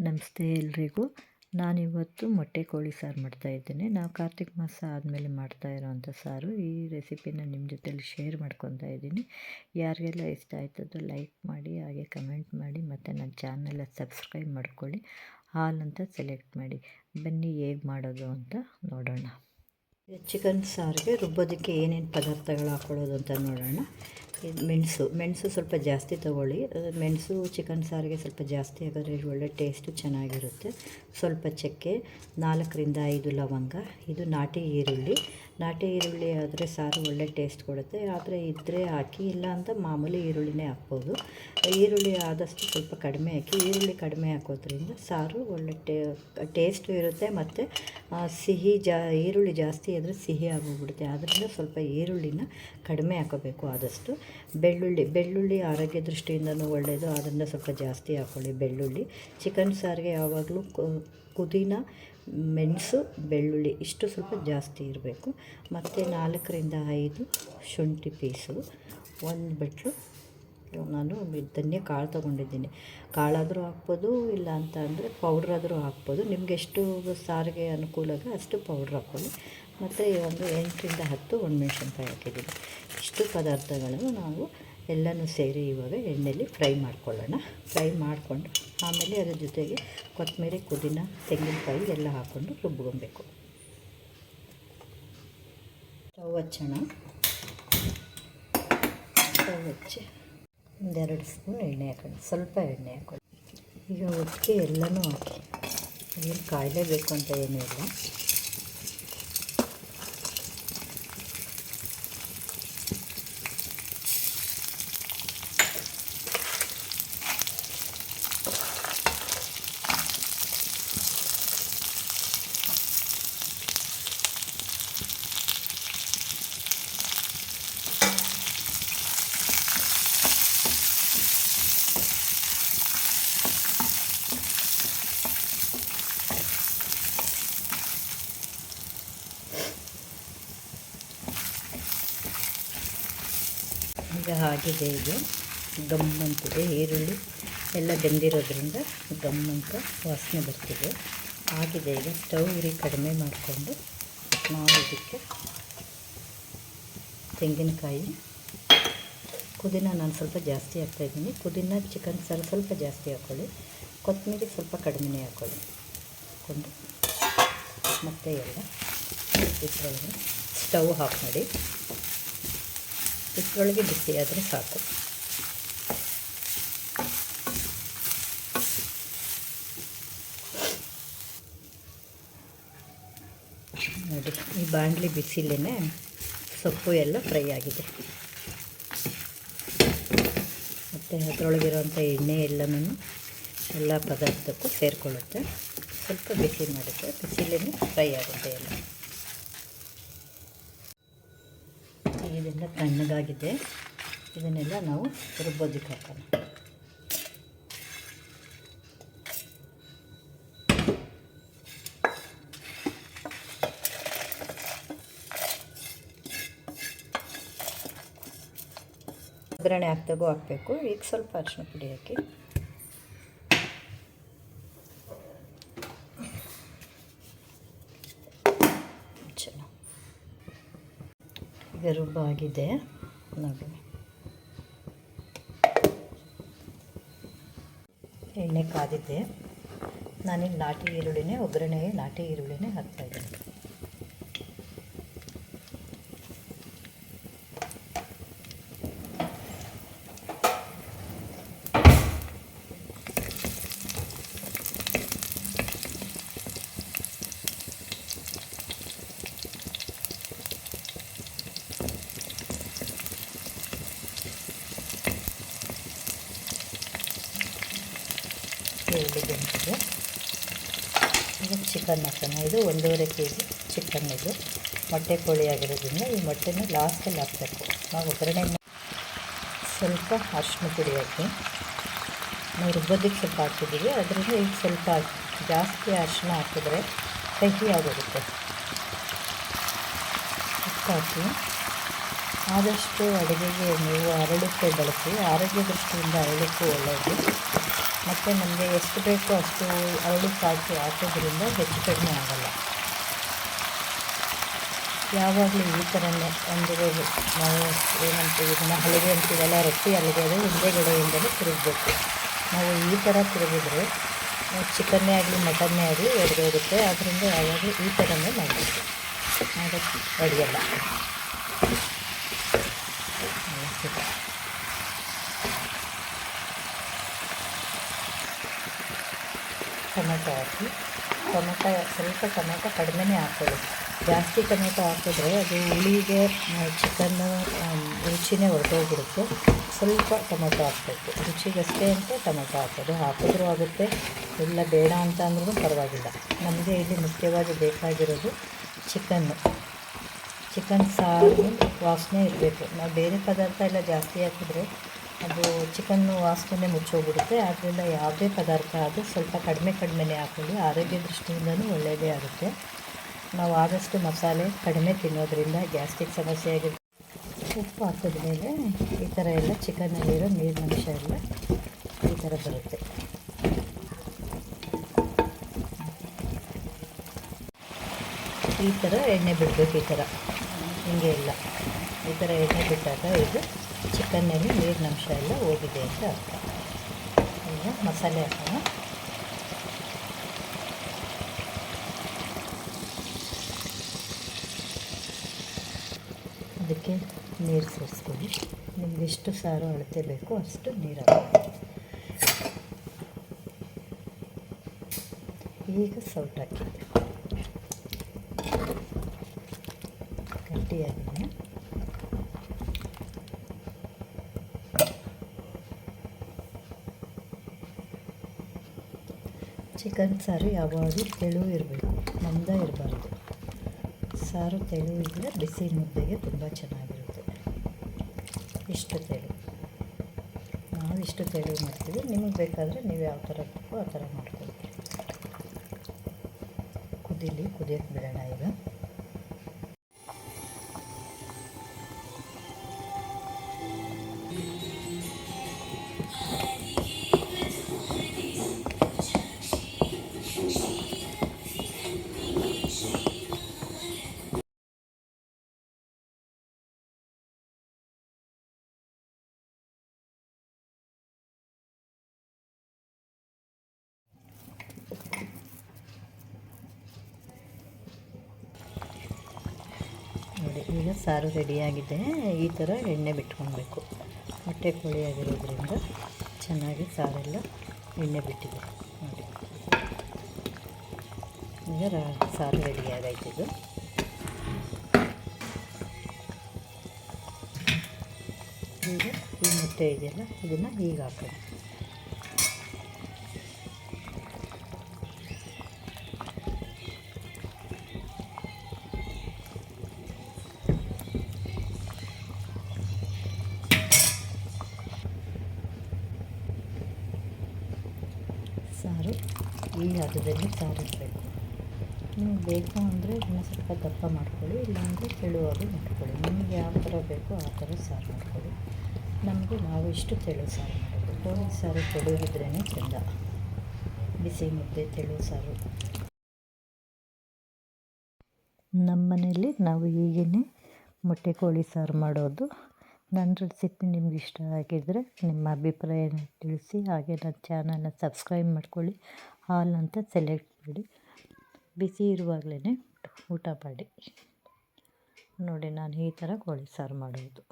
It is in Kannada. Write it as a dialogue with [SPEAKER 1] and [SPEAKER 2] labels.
[SPEAKER 1] ನಮಸ್ತೆ ಎಲ್ರಿಗೂ. ನಾನಿವತ್ತು ಮೊಟ್ಟೆ ಕೋಳಿ ಸಾರು ಮಾಡ್ತಾಯಿದ್ದೀನಿ. ನಾವು ಕಾರ್ತಿಕ ಮಾಸ ಆದಮೇಲೆ ಮಾಡ್ತಾ ಇರೋವಂಥ ಸಾರು. ಈ ರೆಸಿಪಿನ ನಿಮ್ಮ ಜೊತೆಲಿ ಶೇರ್ ಮಾಡ್ಕೊತಾ ಇದ್ದೀನಿ. ಯಾರಿಗೆಲ್ಲ ಇಷ್ಟ ಆಯ್ತದೋ ಲೈಕ್ ಮಾಡಿ, ಹಾಗೆ ಕಮೆಂಟ್ ಮಾಡಿ, ಮತ್ತು ನನ್ನ ಚಾನಲ್ನ ಸಬ್ಸ್ಕ್ರೈಬ್ ಮಾಡ್ಕೊಳ್ಳಿ. ಹಾಲ್ ಅಂತ ಸೆಲೆಕ್ಟ್ ಮಾಡಿ. ಬನ್ನಿ ಹೇಗೆ ಮಾಡೋದು ಅಂತ ನೋಡೋಣ. ಚಿಕನ್ ಸಾರಿಗೆ ರುಬ್ಬೋದಕ್ಕೆ ಏನೇನು ಪದಾರ್ಥಗಳು ಹಾಕ್ಕೊಳ್ಳೋದು ಅಂತ ನೋಡೋಣ. ಇದು ಮೆಣಸು ಸ್ವಲ್ಪ ಜಾಸ್ತಿ ತೊಗೊಳ್ಳಿ. ಮೆಣಸು ಚಿಕನ್ ಸಾರಿಗೆ ಸ್ವಲ್ಪ ಜಾಸ್ತಿ ಹಾಕಿದ್ರೆ ಒಳ್ಳೆ ಟೇಸ್ಟು ಚೆನ್ನಾಗಿರುತ್ತೆ. ಸ್ವಲ್ಪ ಚಕ್ಕೆ, 4ರಿಂದ 5 ಲವಂಗ. ಇದು ನಾಟಿ ಈರುಳ್ಳಿ ಆದರೆ ಸಾರು ಒಳ್ಳೆ ಟೇಸ್ಟ್ ಕೊಡುತ್ತೆ. ಆದರೆ ಇದ್ದರೆ ಹಾಕಿ, ಇಲ್ಲ ಅಂತ ಮಾಮೂಲಿ ಈರುಳ್ಳಿನೇ ಹಾಕ್ಬೋದು. ಈರುಳ್ಳಿ ಆದಷ್ಟು ಸ್ವಲ್ಪ ಕಡಿಮೆ ಹಾಕಿ. ಈರುಳ್ಳಿ ಕಡಿಮೆ ಹಾಕೋದ್ರಿಂದ ಸಾರು ಒಳ್ಳೆ ಟೇಸ್ಟು ಇರುತ್ತೆ. ಮತ್ತು ಈರುಳ್ಳಿ ಜಾಸ್ತಿ ಆದರೆ ಸಿಹಿ ಆಗೋಗ್ಬಿಡುತ್ತೆ. ಆದ್ದರಿಂದ ಸ್ವಲ್ಪ ಈರುಳ್ಳಿನ ಕಡಿಮೆ ಹಾಕೋಬೇಕು ಆದಷ್ಟು. ಬೆಳ್ಳುಳ್ಳಿ ಆರೋಗ್ಯ ದೃಷ್ಟಿಯಿಂದನೂ ಒಳ್ಳೆಯದು, ಆದ್ದರಿಂದ ಸ್ವಲ್ಪ ಜಾಸ್ತಿ ಹಾಕ್ಕೊಳ್ಳಿ ಬೆಳ್ಳುಳ್ಳಿ. ಚಿಕನ್ ಸಾರಿಗೆ ಯಾವಾಗಲೂ ಪುದೀನ, ಮೆಣಸು, ಬೆಳ್ಳುಳ್ಳಿ ಇಷ್ಟು ಸ್ವಲ್ಪ ಜಾಸ್ತಿ ಇರಬೇಕು. ಮತ್ತು 4ರಿಂದ 5 ಶುಂಠಿ ಪೀಸು, 1 ಬಟ್ಲು ನಾನು ಧನ್ಯ ಕಾಳು ತೊಗೊಂಡಿದ್ದೀನಿ. ಕಾಳಾದರೂ ಹಾಕ್ಬೋದು, ಇಲ್ಲ ಅಂತ ಅಂದರೆ ಪೌಡ್ರಾದರೂ ಹಾಕ್ಬೋದು. ನಿಮ್ಗೆ ಎಷ್ಟು ಸಾರಿಗೆ ಅನುಕೂಲ ಅಷ್ಟು ಪೌಡ್ರ್ ಹಾಕ್ಕೊಳ್ಳಿ. ಮತ್ತು ಒಂದು 8ರಿಂದ 10 ಒಣಮೆಣಸಿನ್ಕಾಯಿ ಹಾಕಿದ್ದೀನಿ. ಇಷ್ಟು ಪದಾರ್ಥಗಳನ್ನು ನಾವು ಎಲ್ಲನೂ ಸೇರಿ ಇವಾಗ ಎಣ್ಣೆಯಲ್ಲಿ ಫ್ರೈ ಮಾಡ್ಕೊಳ್ಳೋಣ. ಫ್ರೈ ಮಾಡಿಕೊಂಡು ಆಮೇಲೆ ಅದ್ರ ಜೊತೆಗೆ ಕೊತ್ತಂಬರಿ, ಪುದೀನ, ತೆಂಗಿನಕಾಯಿ ಎಲ್ಲ ಹಾಕ್ಕೊಂಡು ರುಬ್ಕೊಬೇಕು. ಸ್ಟವ್ ಹಚ್ಚೋಣ. ಸ್ಟವ್ ಹಚ್ಚಿ 1-2 ಸ್ಪೂನ್ ಎಣ್ಣೆ ಹಾಕೋಣ. ಸ್ವಲ್ಪ ಎಣ್ಣೆ ಹಾಕೊಳ್ಳಿ. ಈಗ ಒಟ್ಟಿಗೆ ಎಲ್ಲನೂ ಹಾಕಿ. ಏನು ಕಾಯಲೇಬೇಕು ಅಂತ ಏನೂ ಇಲ್ಲ. ಈಗ ಆಗಿದೆ. ಇದು ಗಮ್ಮಂತಿದೆ. ಈರುಳ್ಳಿ ಎಲ್ಲ ಬೆಂದಿರೋದ್ರಿಂದ ಗಮ್ಮಂತ ವಾಸನೆ ಬರ್ತಿದೆ. ಆಗಿದೆ. ಈಗ ಸ್ಟವ್ ಉರಿ ಕಡಿಮೆ ಮಾಡಿಕೊಂಡು ನಾವು ಇದಕ್ಕೆ ತೆಂಗಿನಕಾಯಿ, ಪುದೀನ ನಾನು ಸ್ವಲ್ಪ ಜಾಸ್ತಿ ಹಾಕ್ತಾಯಿದ್ದೀನಿ. ಪುದೀನ ಚಿಕನ್ ಸಾರು ಸ್ವಲ್ಪ ಜಾಸ್ತಿ ಹಾಕ್ಕೊಳ್ಳಿ. ಕೊತ್ತಂಬರಿ ಸ್ವಲ್ಪ ಕಡಿಮೆನೇ ಹಾಕ್ಕೊಂಡು ಮತ್ತು ಎಲ್ಲ ಇದ್ರೊಳಗೆ ಸ್ಟವ್ ಆಫ್ ಮಾಡಿ. ಇದ್ರೊಳಗೆ ಬಿಸಿ ಆದರೆ ಸಾಕು. ನೋಡಿ, ಈ ಬಾಣಲಿ ಬಿಸಿಲೇ ಸೊಪ್ಪು ಎಲ್ಲ ಫ್ರೈ ಆಗಿದೆ. ಮತ್ತು ಅದರೊಳಗಿರೋಂಥ ಎಣ್ಣೆ ಎಲ್ಲನೂ ಎಲ್ಲ ಪದಾರ್ಥಕ್ಕೂ ಸೇರಿಕೊಳ್ಳುತ್ತೆ. ಸ್ವಲ್ಪ ಬಿಸಿ ಮಾಡುತ್ತೆ. ಬಿಸಿಲೇ ಫ್ರೈ ಆಗುತ್ತೆ ಎಲ್ಲ. ಇದೆಲ್ಲ ತಣ್ಣಗಾಗಿದೆ. ಇದನ್ನೆಲ್ಲ ನಾವು ರುಬ್ಬೋದಕ್ಕೆ ಹಾಕೋಣ. ಒಗ್ಗರಣೆ ಹಾಕಬೇಕು. ಈಗ ಸ್ವಲ್ಪ ಅರಿಶಿನ ಪುಡಿ ಹಾಕಿ ಈಗ ರುಬ್ಬಾಗಿದೆ ನೋಡಿ. ಎಣ್ಣೆ ಕಾದಿದೆ. ನಾನೀಗ ನಾಟಿ ಈರುಳ್ಳಿನೇ ಹಾಕ್ತಾಯಿದ್ದೀನಿ. ಬೆಂದಿದೆ. ಈಗ ಚಿಕನ್ ಹಾಕೋಣ. ಇದು 1.5 kg ಚಿಕನ್. ಇದು ಮೊಟ್ಟೆ ಕೋಳಿ ಆಗಿರೋದ್ರಿಂದ ಈ ಮೊಟ್ಟೆನ ಲಾಸ್ಟಲ್ಲಿ ಹಾಕಬೇಕು. ನಾವು ಒಗ್ಗರಣೆ ಸ್ವಲ್ಪ ಅರಿಶಿನ ಪುಡಿ ಹಾಕಿ, ನಾವು ರುಬ್ಬೋದಕ್ಕೆ ಸ್ವಲ್ಪ ಹಾಕಿದ್ದೀವಿ. ಅದರಿಂದ ಈಗ ಸ್ವಲ್ಪ ಜಾಸ್ತಿ ಅರಿಶಿನ ಹಾಕಿದ್ರೆ ಕಹಿ ಆಗೋಗುತ್ತೆ. ಹಾಕಿ ಆದಷ್ಟು ಅಡುಗೆಗೆ ನೀವು ಅರಳಿಕೆ ಬಳಸಿ. ಆರೋಗ್ಯ ದೃಷ್ಟಿಯಿಂದ ಅರಳಿಕೆ ಒಳ್ಳೆಯದು. ಮತ್ತು ನಮಗೆ ಎಷ್ಟು ಬೇಕೋ ಅಷ್ಟು ಅರಳು ಕಾಳು ಹಾಕೋದ್ರಿಂದ ಹೆಚ್ಚು ಕಡಿಮೆ ಆಗೋಲ್ಲ. ಯಾವಾಗಲೂ ಈ ಥರನೇ ಅಂದರೆ ನಾವು ಏನಂತೀವಿ ಇದನ್ನು ಹಲಿಗೆ ಅಂತೀವಲ್ಲ, ರೊಟ್ಟಿ ಹಲಿಗೆ ಅದು ಹಿಂದೆಗಡೆಯಿಂದಲೇ ತಿರುಗಬೇಕು. ನಾವು ಈ ಥರ ತಿರುಗಿದ್ರೆ ಚಿಕನ್ನೇ ಆಗಲಿ ಮಟನ್ನೇ ಆಗಲಿ ಒಡೆದೋಗುತ್ತೆ. ಆದ್ದರಿಂದ ಯಾವಾಗಲೂ ಈ ಥರನೇ ಮಾಡಬೇಕು, ಆಗ ಒಡೆಯಲ್ಲ. ಟೊಮೆಟೊ ಹಾಕಿ, ಸ್ವಲ್ಪ ಟೊಮೆಟೊ ಕಡಿಮೆನೇ ಹಾಕ್ಕೊಳ್ಳಿ. ಜಾಸ್ತಿ ಟೊಮೆಟೊ ಹಾಕಿದ್ರೆ ಅದು ಹುಳಿಗೆ ಚಿಕನ್ನು ರುಚಿನೇ ಹೊರಟೋಗ್ಬಿಡುತ್ತೆ. ಸ್ವಲ್ಪ ಟೊಮೆಟೊ ಹಾಕಬೇಕು, ರುಚಿಗಷ್ಟೇ ಅಂತ ಟೊಮೆಟೊ ಹಾಕೋದು. ಹಾಕಿದ್ರೂ ಆಗುತ್ತೆ, ಇಲ್ಲ ಬೇಡ ಅಂತ ಅಂದ್ರೂ ಪರವಾಗಿಲ್ಲ. ನಮಗೆ ಇಲ್ಲಿ ಮುಖ್ಯವಾಗಿ ಬೇಕಾಗಿರೋದು ಚಿಕನ್ ಸಾರು ವಾಸನೆ ಇರಬೇಕು. ನಾವು ಬೇರೆ ಪದಾರ್ಥ ಎಲ್ಲ ಜಾಸ್ತಿ ಹಾಕಿದ್ರೆ ಅದು ಚಿಕನ್ನು ವಾಸನೆ ಮುಚ್ಚೋಗ್ಬಿಡುತ್ತೆ. ಆದ್ದರಿಂದ ಯಾವುದೇ ಪದಾರ್ಥ ಅದು ಸ್ವಲ್ಪ ಕಡಿಮೆನೇ ಹಾಕೊಳ್ಳಿ. ಆರೋಗ್ಯ ದೃಷ್ಟಿಯಿಂದಲೂ ಒಳ್ಳೆಯದೇ ಆಗುತ್ತೆ. ನಾವು ಆದಷ್ಟು ಮಸಾಲೆ ಕಡಿಮೆ ತಿನ್ನೋದ್ರಿಂದ ಗ್ಯಾಸ್ಟ್ರಿಕ್ ಸಮಸ್ಯೆ ಆಗಿರುತ್ತೆ. ಉಪ್ಪು ಹಾಕಿದ್ಮೇಲೆ ಈ ಥರ ಎಲ್ಲ ಚಿಕನ್ನಲ್ಲಿರೋ ನೀರಿನಂಶ ಎಲ್ಲ ಈ ಥರ ಬರುತ್ತೆ. ಈ ಥರ ಎಣ್ಣೆ ಬಿಡಬೇಕು. ಈ ಥರ ಹಿಂಗೆ ಇಲ್ಲ, ಈ ಥರ ಎಣ್ಣೆ ಬಿಟ್ಟಾಗ ಇದು ಚಿಕನ್ನಲ್ಲಿ ನೀರಿನಂಶ ಎಲ್ಲ ಹೋಗಿದೆ ಅಂತ ಅರ್ಥ. ಈಗ ಮಸಾಲೆ ಹಾಕೋಣ. ಅದಕ್ಕೆ ನೀರು ಸೇರಿಸ್ಕೊಳ್ಳಿ. ನಿಮ್ಗೆ ಎಷ್ಟು ಸಾರು ಅಳತೆ ಬೇಕೋ ಅಷ್ಟು ನೀರು ಹಾಕಿ. ಈಗ ಸೌಟಾಕಿ ಗಟ್ಟಿಯಾಗಿದೆ. ಚಿಕನ್ ಸಾರು ಯಾವಾಗಲೂ ತೆಳು ಇರಬೇಕು, ಮಂದ ಇರಬಾರ್ದು. ಸಾರು ತೆಳು ಇದ್ದರೆ ಬಿಸಿ ಮುದ್ದೆಗೆ ತುಂಬ ಚೆನ್ನಾಗಿರುತ್ತೆ. ಇಷ್ಟು ತೆಳು, ನಾವು ಇಷ್ಟು ತೆಳು ಮಾಡ್ತೀವಿ. ನಿಮಗೆ ಬೇಕಾದರೆ ನೀವು ಯಾವ ಥರ ಬೇಕೋ ಆ ಥರ ಮಾಡ್ಕೊಳ್ಳಿ. ಕುದಿಯೋಕ್ಕೆ ಬಿಡೋಣ. ಈಗ ನೋಡಿ, ಈಗ ಸಾರು ರೆಡಿಯಾಗಿದೆ. ಈ ಥರ ಎಣ್ಣೆ ಬಿಟ್ಕೊಳ್ಬೇಕು. ಮೊಟ್ಟೆ ಕೋಳಿ ಆಗಿರೋದ್ರಿಂದ ಚೆನ್ನಾಗಿ ಸಾರೆಲ್ಲ ಎಣ್ಣೆ ಬಿಟ್ಟಿದೆ. ನೋಡಿ, ಈಗ ಸಾರು ರೆಡಿಯಾಗೈತಿದ್ದು. ಈಗ ಈ ಮೊಟ್ಟೆ ಇದೆಯಲ್ಲ, ಇದನ್ನು ಈಗ ಹಾಕೋಣ. ಸಾರು ಈ ಹದದಲ್ಲಿ ಸಾರಿರಬೇಕು. ನೀವು ಬೇಕು ಅಂದರೆ ಇನ್ನೂ ಸ್ವಲ್ಪ ದಪ್ಪ ಮಾಡ್ಕೊಳ್ಳಿ, ಇಲ್ಲಾಂದರೆ ತೆಳುವಾಗಿ ಮಾಡ್ಕೊಳ್ಳಿ. ನಿಮಗೆ ಯಾವ ಥರ ಬೇಕೋ ಆ ಥರ ಸಾರು ಮಾಡ್ಕೊಳ್ಳಿ. ನಾವು ಇಷ್ಟು ತೆಳು ಸಾರು ಮಾಡೋದು. ಕೋಳಿ ಸಾರು ತೆಳುಗಿದ್ರೇ ಚೆಂದ. ಬಿಸಿ ಮುದ್ದೆ ತೆಳು ಸಾರು. ನಮ್ಮ ಮನೆಯಲ್ಲಿ ನಾವು ಹೀಗೇ ಮೊಟ್ಟೆ ಕೋಳಿ ಸಾರು ಮಾಡೋದು. ನನ್ನ ರೆಸಿಪಿ ನಿಮ್ಗೆ ಇಷ್ಟ ಆಗಿದ್ದರೆ ನಿಮ್ಮ ಅಭಿಪ್ರಾಯನ ತಿಳಿಸಿ. ಹಾಗೆ ನನ್ನ ಚಾನಲ್ನ ಸಬ್ಸ್ಕ್ರೈಬ್ ಮಾಡ್ಕೊಳ್ಳಿ. ಹಾಲ್ ಅಂತ ಸೆಲೆಕ್ಟ್ ಮಾಡಿ. ಬಿಸಿ ಇರುವಾಗಲೇ ಊಟ ಮಾಡಿ. ನೋಡಿ, ನಾನು ಈ ಥರ ಕೋಳಿ ಸಾರು ಮಾಡೋದು.